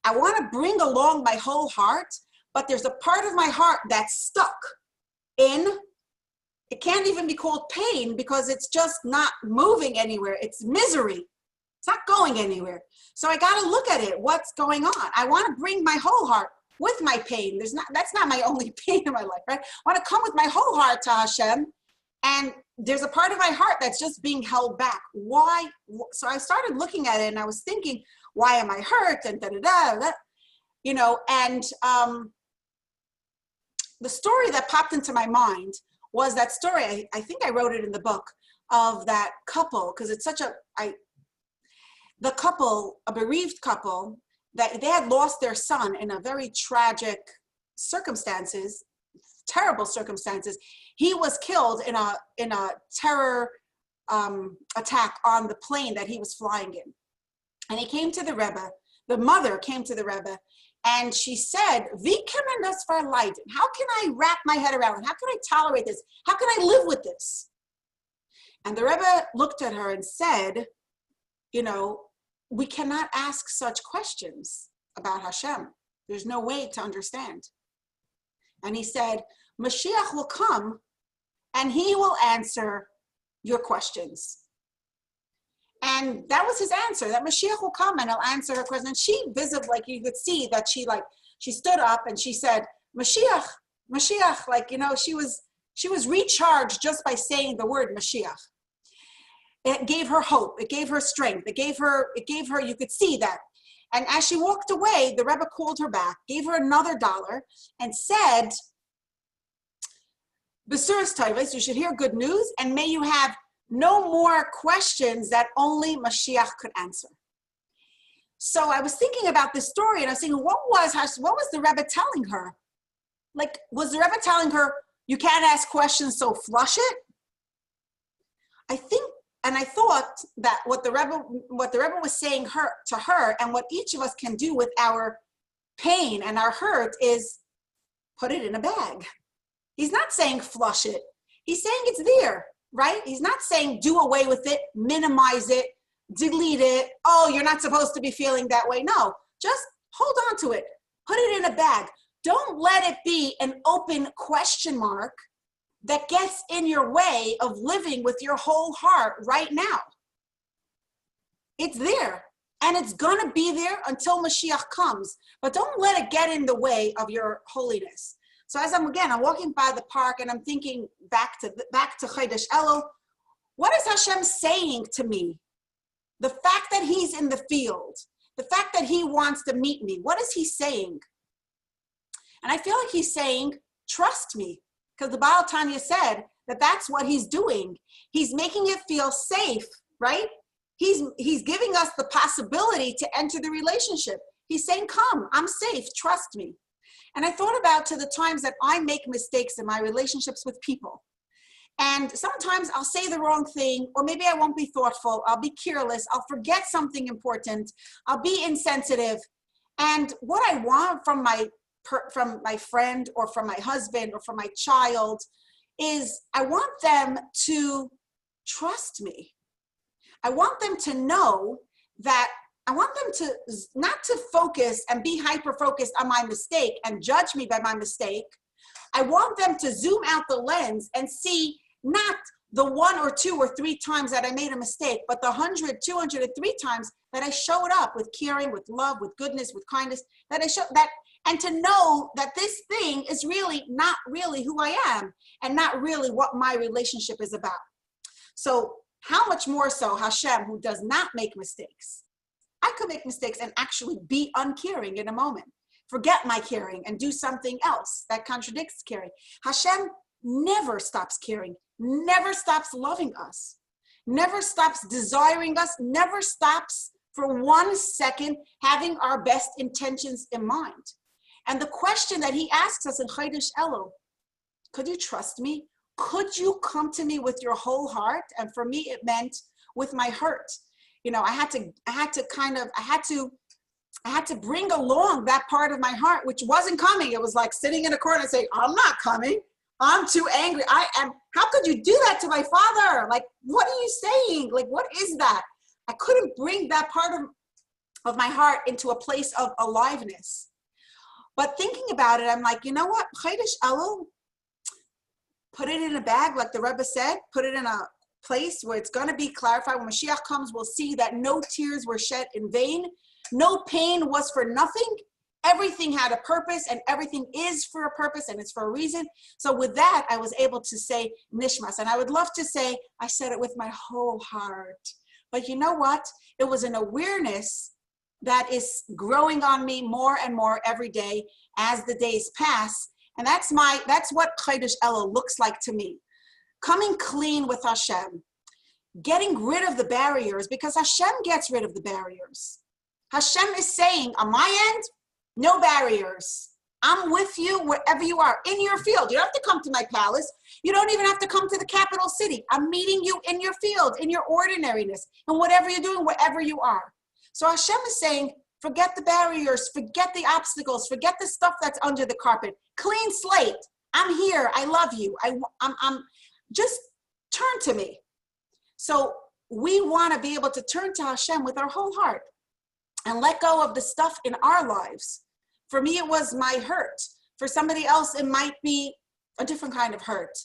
[SPEAKER 1] I want to bring along my whole heart, but there's a part of my heart that's stuck in, it can't even be called pain because it's just not moving anywhere. It's misery. It's not going anywhere. So I got to look at it. What's going on? I want to bring my whole heart with my pain. That's not my only pain in my life, right? I want to come with my whole heart to Hashem. And there's a part of my heart that's just being held back. Why? So I started looking at it, and I was thinking, why am I hurt? And and the story that popped into my mind was that story, I think I wrote it in the book, of that couple, because it's such a bereaved couple, that they had lost their son in a very tragic circumstances, terrible circumstances. He was killed in a terror attack on the plane that he was flying in. And he came to the Rebbe, the mother came to the Rebbe, and she said, "Wie kann man das verleiden? How can I wrap my head around it? How can I tolerate this? How can I live with this?" And the Rebbe looked at her and said, we cannot ask such questions about Hashem. There's no way to understand. And he said, Mashiach will come and he will answer your questions. And that was his answer, that Mashiach will come and he'll answer her question. And she visibly, like you could see that she stood up and she said, Mashiach, Mashiach, like, you know, she was recharged just by saying the word Mashiach. It gave her hope. It gave her strength. It gave her, you could see that. And as she walked away, the Rebbe called her back, gave her another $1 and said, B'suras Tovos, you should hear good news, and may you have no more questions that only Mashiach could answer. So I was thinking about this story and I was thinking, what was the Rebbe telling her? Like, was the Rebbe telling her, you can't ask questions, so flush it? I thought that what the Rebbe was saying to her, and what each of us can do with our pain and our hurt, is put it in a bag. He's not saying flush it. He's saying it's there, right? He's not saying do away with it, minimize it, delete it. Oh, you're not supposed to be feeling that way. No, just hold on to it. Put it in a bag. Don't let it be an open question mark that gets in your way of living with your whole heart right now. It's there, and it's gonna be there until Mashiach comes, but don't let it get in the way of your holiness. So as I'm walking by the park and I'm thinking back to Chodesh Elul, what is Hashem saying to me? The fact that he's in the field, the fact that he wants to meet me, what is he saying? And I feel like he's saying, trust me. Because the Baal Hatanya said that that's what he's doing. He's making it feel safe, right? He's giving us the possibility to enter the relationship. He's saying, come, I'm safe, trust me. And I thought about to the times that I make mistakes in my relationships with people. And sometimes I'll say the wrong thing, or maybe I won't be thoughtful, I'll be careless, I'll forget something important, I'll be insensitive. And what I want from my friend or from my husband or from my child is I want them to trust me. I want them to know that I want them to not to focus and be hyper-focused on my mistake and judge me by my mistake. I want them to zoom out the lens and see not the 1 or 2 or 3 times that I made a mistake, but the 100, 200, and 3 times that I showed up with caring, with love, with goodness, with kindness, and to know that this thing is really not really who I am and not really what my relationship is about. So how much more so Hashem, who does not make mistakes? I could make mistakes and actually be uncaring in a moment, forget my caring and do something else that contradicts caring. Hashem never stops caring, never stops loving us, never stops desiring us, never stops for 1 second having our best intentions in mind. And the question that he asks us in Chodesh Elul, could you trust me? Could you come to me with your whole heart? And for me, it meant with my hurt. You know, I had to bring along that part of my heart, which wasn't coming. It was like sitting in a corner and saying, I'm not coming. I'm too angry. How could you do that to my father? Like, what are you saying? Like, what is that? I couldn't bring that part of my heart into a place of aliveness. But thinking about it, I'm like, you know what? Chodesh Elul, put it in a bag, like the Rebbe said, put it in a place where it's going to be clarified. When Mashiach comes, we'll see that no tears were shed in vain. No pain was for nothing. Everything had a purpose, and everything is for a purpose, and it's for a reason. So with that, I was able to say nishmas. And I would love to say, I said it with my whole heart. But you know what? It was an awareness that is growing on me more and more every day as the days pass. And that's what Chodesh Elul looks like to me. Coming clean with Hashem, getting rid of the barriers, because Hashem gets rid of the barriers. Hashem is saying, on my end, no barriers. I'm with you wherever you are, in your field. You don't have to come to my palace. You don't even have to come to the capital city. I'm meeting you in your field, in your ordinariness, and whatever you're doing, wherever you are. So Hashem is saying, forget the barriers, forget the obstacles, forget the stuff that's under the carpet. Clean slate. I'm here. I love you. I'm just turn to me. So we want to be able to turn to Hashem with our whole heart and let go of the stuff in our lives For me, it was my hurt. For somebody else, it might be a different kind of hurt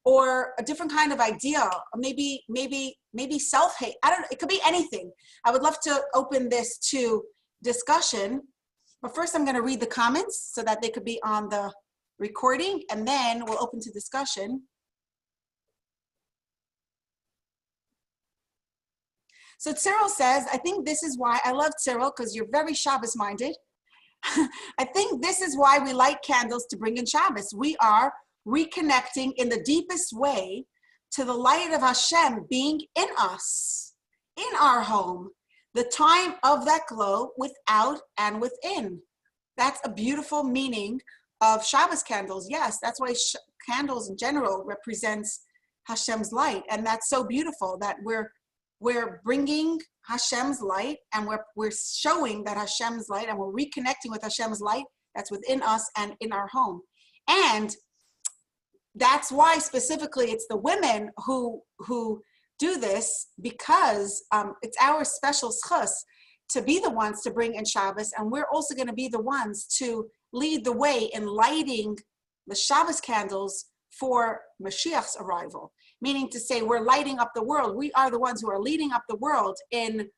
[SPEAKER 1] or a different kind of idea, or maybe self-hate. I don't know, it could be anything. I would love to open this to discussion, but first I'm gonna read the comments so that they could be on the recording, and then we'll open to discussion. So Cyril says, I think this is why, I love Cyril because you're very Shabbos-minded. I think this is why we light candles to bring in Shabbos. We are reconnecting in the deepest way to the light of Hashem being in us, in our home, the time of that glow without and within. That's a beautiful meaning of Shabbos candles. Yes, that's why candles in general represents Hashem's light. And that's so beautiful that we're bringing Hashem's light, and we're showing that Hashem's light, and we're reconnecting with Hashem's light that's within us and in our home. And that's why specifically it's the women who do this, because it's our special schus to be the ones to bring in Shabbos, and we're also going to be the ones to lead the way in lighting the Shabbos candles for Mashiach's arrival. Meaning to say, we're lighting up the world. We are the ones who are leading up the world in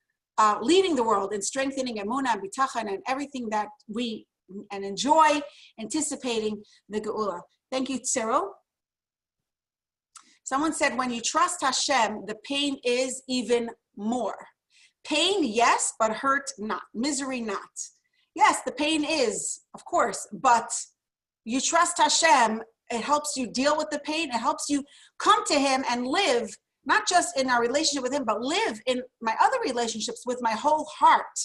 [SPEAKER 1] leading the world in strengthening emunah and bitachon and everything that we enjoy, anticipating the geula. Thank you, Cyril. Someone said, when you trust Hashem, the pain is even more. Pain, yes, but hurt not. Misery, not. Yes, the pain is, of course, but you trust Hashem. It helps you deal with the pain. It helps you come to him and live, not just in our relationship with him, but live in my other relationships with my whole heart,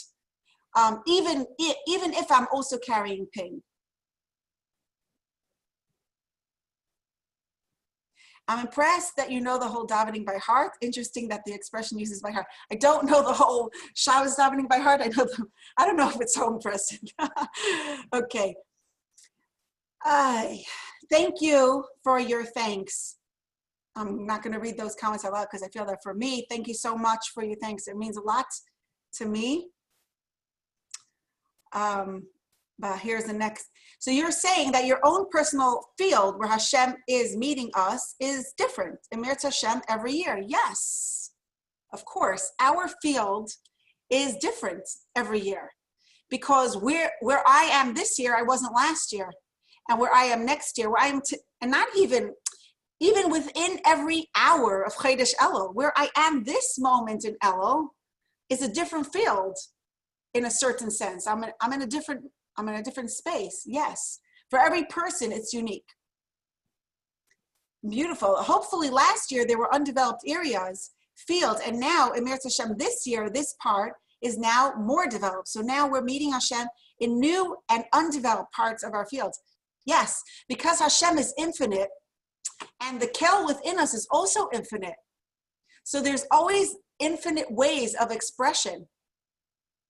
[SPEAKER 1] even if I'm also carrying pain. I'm impressed that you know the whole davening by heart. Interesting that the expression uses by heart. I don't know the whole Shabbos davening by heart. I don't know if it's so impressive. Okay. Thank you for your thanks. I'm not going to read those comments out loud because I feel that for me, thank you so much for your thanks. It means a lot to me. But here's the next. So you're saying that your own personal field where Hashem is meeting us is different. Emir Hashem every year. Yes, of course. Our field is different every year because where I am this year, I wasn't last year. And where I am next year, where I am, and not even within every hour of Chodesh Elul, where I am this moment in Elul is a different field in a certain sense. I'm in a different space. Yes. For every person, it's unique. Beautiful. Hopefully last year there were undeveloped areas, fields, and now Emir Hashem this year, this part is now more developed. So now we're meeting Hashem in new and undeveloped parts of our fields. Yes, because Hashem is infinite and the kel within us is also infinite. So there's always infinite ways of expression.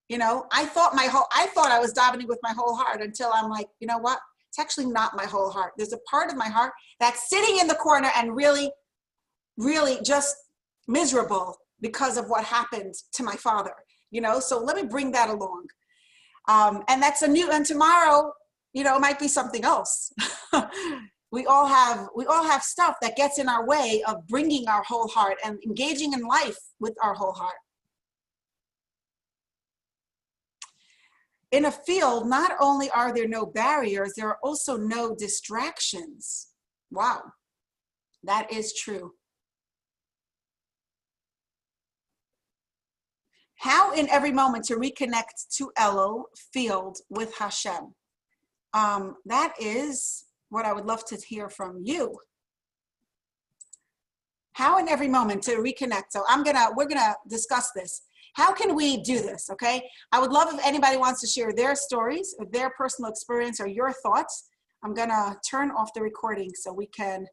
[SPEAKER 1] You know, I thought I was davening with my whole heart until I'm like, you know what? It's actually not my whole heart. There's a part of my heart that's sitting in the corner and really, really just miserable because of what happened to my father, you know? So let me bring that along. And that's and tomorrow, you know, it might be something else. We all have stuff that gets in our way of bringing our whole heart and engaging in life with our whole heart. In a field, not only are there no barriers, there are also no distractions. Wow, that is true. How in every moment to reconnect to Elul field with Hashem? That is what I would love to hear from you. How in every moment to reconnect? So we're gonna discuss this. How can we do this, okay? I would love if anybody wants to share their stories, or their personal experience, or your thoughts. I'm gonna turn off the recording so we can